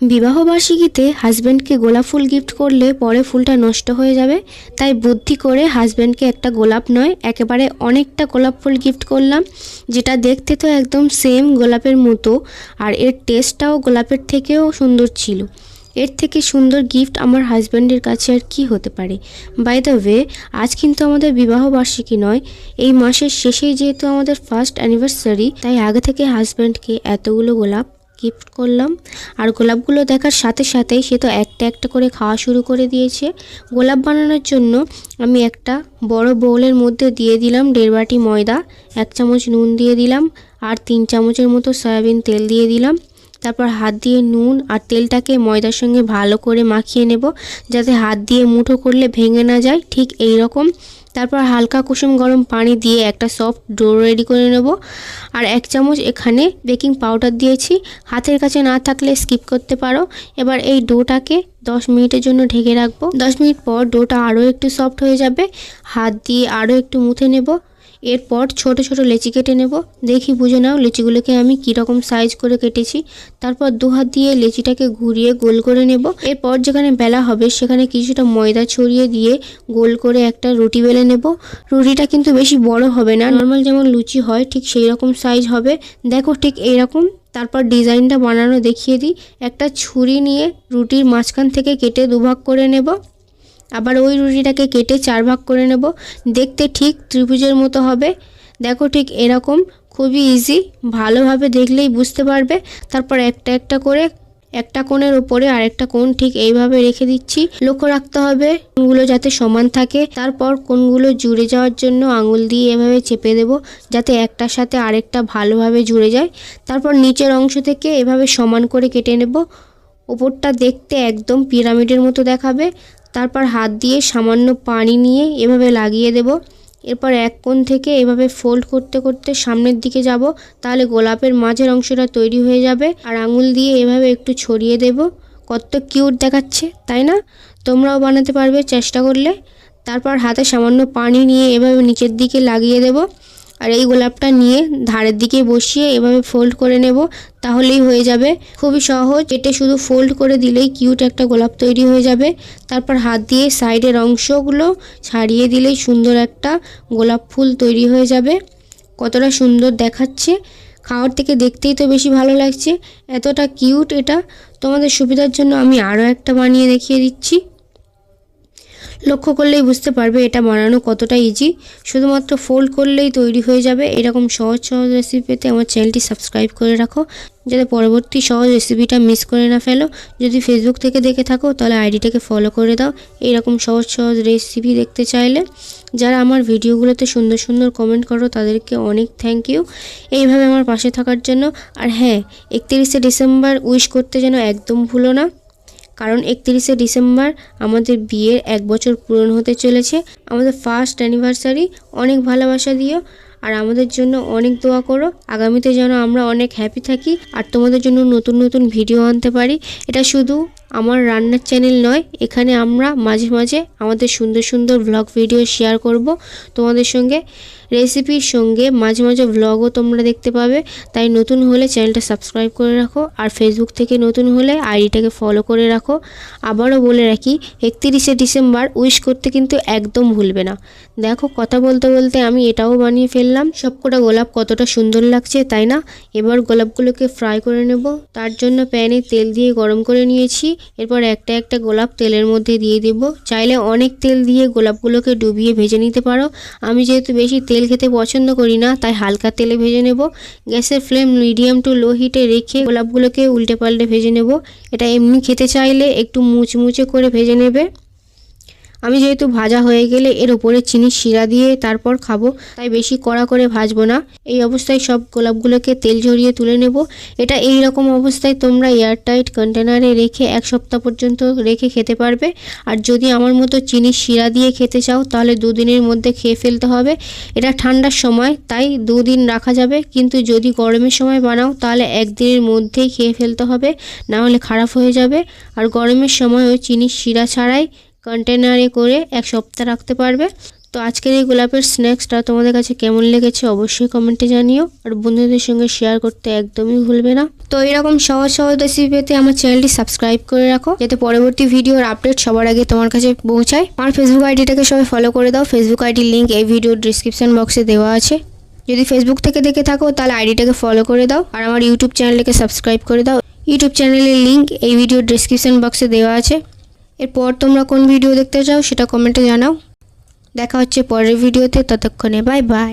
বিবাহবার্ষিকীতে হাজব্যান্ডকে গোলাপ ফুল গিফট করলে পরে ফুলটা নষ্ট হয়ে যাবে, তাই বুদ্ধি করে হাজব্যান্ডকে একটা গোলাপ নয় একেবারে অনেকটা গোলাপ ফুল গিফট করলাম, যেটা দেখতে তো একদম সেম গোলাপের মতো আর এর টেস্টটাও গোলাপের থেকেও সুন্দর ছিল। এর থেকে সুন্দর গিফট আমার হাজব্যান্ডের কাছে আর কি হতে পারে। বাই দ্য ওয়ে, আজ কিন্তু আমাদের বিবাহবার্ষিকী নয়, এই মাসের শেষেই যেহেতু আমাদের ফার্স্ট অ্যানিভার্সারি, তাই আগে থেকে হাজব্যান্ডকে এতগুলো গোলাপ গিফট করলাম। আর গোলাপগুলো দেখার সাথে সাথেই সে তো একটা একটা করে খাওয়া শুরু করে দিয়েছে। গোলাপ বানানোর জন্য আমি একটা বড় বোলের মধ্যে দিয়ে দিলাম 1.5 বাটি ময়দা, 1 চামচ নুন দিয়ে দিলাম আর 3 চামচের মতো সয়াবিন তেল দিয়ে দিলাম। তারপর হাত দিয়ে নুন আর তেলটাকে ময়দার সঙ্গে ভালো করে মাখিয়ে নেব, যাতে হাত দিয়ে মুঠো করলে ভেঙে না যায়, ঠিক এই রকম। তারপর হালকা কুসুম গরম পানি দিয়ে একটা সফট ডো রেডি করে নেব। আর 1 চামচ এখানে বেকিং পাউডার দিয়েছি, হাতের কাছে না থাকলে স্কিপ করতে পারো। এবার এই ডোটাকে 10 মিনিটের জন্য ঢেকে রাখবো। 10 মিনিট পর ডোটা আরও একটু সফট হয়ে যাবে, হাত দিয়ে আরও একটু মুথে নেব। এরপর ছোট ছোট লেচি কেটে নেব। দেখি বুঝে নাও লেচিগুলোকে আমি কীরকম সাইজ করে কেটেছি। তারপর 2 হাত দিয়ে লেচিটাকে ঘুরিয়ে গোল করে নেব। এরপর যেখানে বেলা হবে সেখানে কিছুটা ময়দা ছড়িয়ে দিয়ে গোল করে একটা রুটি বেলে নেব। রুটিটা কিন্তু বেশি বড় হবে না, নর্মাল যেমন লুচি হয় ঠিক সেই রকম সাইজ হবে, দেখো ঠিক এইরকম। তারপর ডিজাইনটা বানানো দেখিয়ে দিই। একটা ছুরি নিয়ে রুটির মাঝখান থেকে কেটে 2 ভাগ করে নেব। আবার ওই রুটিটাকে কেটে 4 ভাগ করে নেব। দেখতে ঠিক ত্রিভুজের মতো হবে, দেখো ঠিক এরকম। খুবই ইজি, ভালোভাবে দেখলেই বুঝতে পারবে। তারপর একটা একটা করে একটা কোণের উপরে আরেকটা কোণ ঠিক এইভাবে রেখে দিচ্ছি। লক্ষ্য রাখতে হবে কোণগুলো যাতে সমান থাকে। তারপর কোণগুলো জুড়ে যাওয়ার জন্য আঙুল দিয়ে এভাবে চেপে দেব, যাতে একটার সাথে আরেকটা ভালোভাবে জুড়ে যায়। তারপর নিচের অংশ থেকে এভাবে সমান করে কেটে নেব। ওপরটা দেখতে একদম পিরামিডের মতো দেখাবে। তারপর হাত দিয়ে সামান্য পানি নিয়ে এভাবে লাগিয়ে দেব। এরপর এক কোণ থেকে এভাবে ফোল্ড করতে করতে সামনের দিকে যাব, তাহলে গোলাপের মাঝের অংশটা তৈরি হয়ে যাবে। আর আঙুল দিয়ে এভাবে একটু ছড়িয়ে দেব। কত কিউট দেখাচ্ছে, তাই না? তোমরাও বানাতে পারবে চেষ্টা করলে। তারপর হাতে সামান্য পানি নিয়ে এভাবে নিচের দিকে লাগিয়ে দেব। আর এই গোলাপটা নিয়ে ধারের দিকে বসিয়ে এভাবে ফোল্ড করে নেব, তাহলেই হয়ে যাবে। খুবই সহজ, এটা শুধু ফোল্ড করে দিলেই কিউট একটা গোলাপ তৈরি হয়ে যাবে। তারপর হাত দিয়ে সাইডের অংশগুলো ছাড়িয়ে দিলেই সুন্দর একটা গোলাপ ফুল তৈরি হয়ে যাবে। কতটা সুন্দর দেখাচ্ছে, খাওয়ার থেকে দেখতেই তো বেশি ভালো লাগছে। এতটা কিউট এটা। তোমাদের সুবিধার জন্য আমি আরও একটা বানিয়ে দেখিয়ে দিচ্ছি। লক্ষ্য করলেই বুঝতে পারবে এটা বানানো কতটা ইজি। শুধুমাত্র ফোল্ড করলেই তৈরি হয়ে যাবে। এরকম সহজ সহজ রেসিপি পেতে আমার চ্যানেলটি সাবস্ক্রাইব করে রাখো, যাতে পরবর্তী সহজ রেসিপিটা মিস করে না ফেলো। যদি ফেসবুক থেকে দেখে থাকো তাহলে আইডিটাকে ফলো করে দাও এইরকম সহজ সহজ রেসিপি দেখতে চাইলে। যারা আমার ভিডিওগুলোতে সুন্দর সুন্দর কমেন্ট করো তাদেরকে অনেক থ্যাংক ইউ এইভাবে আমার পাশে থাকার জন্য। আর হ্যাঁ, 31শে ডিসেম্বর উইশ করতে যেন একদম ভুলো না, কারণ 31শে ডিসেম্বর আমাদের বিয়ের 1 বছর পূরণ হতে চলেছে। আমাদের ফার্স্ট অ্যানিভার্সারি। অনেক ভালোবাসা দিও আর আমাদের জন্য অনেক দোয়া করো, আগামীতে যেন আমরা অনেক হ্যাপি থাকি আর তোমাদের জন্য নতুন নতুন ভিডিও আনতে পারি। এটা শুধু আমার রান্নার চ্যানেল নয়, এখানে আমরা মাঝে মাঝে আমাদের সুন্দর সুন্দর ব্লগ ভিডিও শেয়ার করব তোমাদের সঙ্গে। রেসিপির সঙ্গে মাঝে মাঝে ব্লগও তোমরা দেখতে পাবে। তাই নতুন হলে চ্যানেলটা সাবস্ক্রাইব করে রাখো আর ফেসবুক থেকে নতুন হলে আইডিটাকে ফলো করে রাখো। আবারও বলে রাখি, 31শে ডিসেম্বর উইশ করতে কিন্তু একদম ভুলবে না। দেখো কথা বলতে বলতে আমি এটাও বানিয়ে ফেললাম। সবকটা গোলাপ কতটা সুন্দর লাগছে, তাই না? এবার গোলাপগুলোকে ফ্রাই করে নেব। তার জন্য প্যানে তেল দিয়ে গরম করে নিয়েছি। এরপর একটা একটা গোলাপ তেলের মধ্যে দিয়ে দেব। চাইলে অনেক তেল দিয়ে গোলাপগুলোকে ডুবিয়ে ভেজে নিতে পারো। আমি যেহেতু বেশি তেল খেতে পছন্দ করি না, তাই হালকা তেলে ভেজে নেব। গ্যাসের ফ্লেম মিডিয়াম টু লো হিটে রেখে গোলাপগুলোকে উল্টে পাল্টে ভেজে নেব। এটা এমনি খেতে চাইলে একটু মুচমুচে করে ভেজে নেবে। আমি যেহেতু ভাজা হয়ে গেলে এর উপরে চিনির শিরা দিয়ে তারপর খাবো, তাই বেশি কড়া করে ভাজবো না। এই অবস্থায় সব গোলাপগুলোকে তেল ঝরিয়ে তুলে নেব। এটা এই রকম অবস্থায় তোমরা এয়ারটাইট কন্টেনারে রেখে 1 সপ্তাহ পর্যন্ত রেখে খেতে পারবে। আর যদি আমার মতো চিনির শিরা দিয়ে খেতে চাও তাহলে 2 দিনের মধ্যে খেয়ে ফেলতে হবে। এটা ঠান্ডার সময় তাই 2 দিন রাখা যাবে, কিন্তু যদি গরমের সময় বানাও তাহলে 1 দিনের মধ্যেই খেয়ে ফেলতে হবে, না হলে খারাপ হয়ে যাবে। আর গরমের সময় ওই চিনির শিরা ছাড়াই কন্টেনারে করে 1 সপ্তাহ রাখতে পারবে। তো আজকের এই গোলাপের স্ন্যাক্সটা তোমাদের কাছে কেমন লেগেছে অবশ্যই কমেন্টে জানিও, আর বন্ধুদের সঙ্গে শেয়ার করতে একদমই ভুলবে না। তো এরকম সহজ সহজ রেসিপি পেতে আমার চ্যানেলটি সাবস্ক্রাইব করে রাখো, যাতে পরবর্তী ভিডিওর আপডেট সবার আগে তোমার কাছে পৌঁছায়। আমার ফেসবুক আইডিটাকে সবাই ফলো করে দাও। ফেসবুক আইডির লিঙ্ক এই ভিডিওর ডিসক্রিপশন বক্সে দেওয়া আছে। যদি ফেসবুক থেকে দেখে থাকো তাহলে আইডিটাকে ফলো করে দাও, আর আমার ইউটিউব চ্যানেলটাকে সাবস্ক্রাইব করে দাও। ইউটিউব চ্যানেলের লিঙ্ক এই ভিডিওর ডিসক্রিপশন বক্সে দেওয়া আছে। এরপর তোমরা কোন ভিডিও দেখতে চাও সেটা কমেন্টে জানাও। দেখা হচ্ছে পরের ভিডিওতে, ততক্ষণে বাই বাই।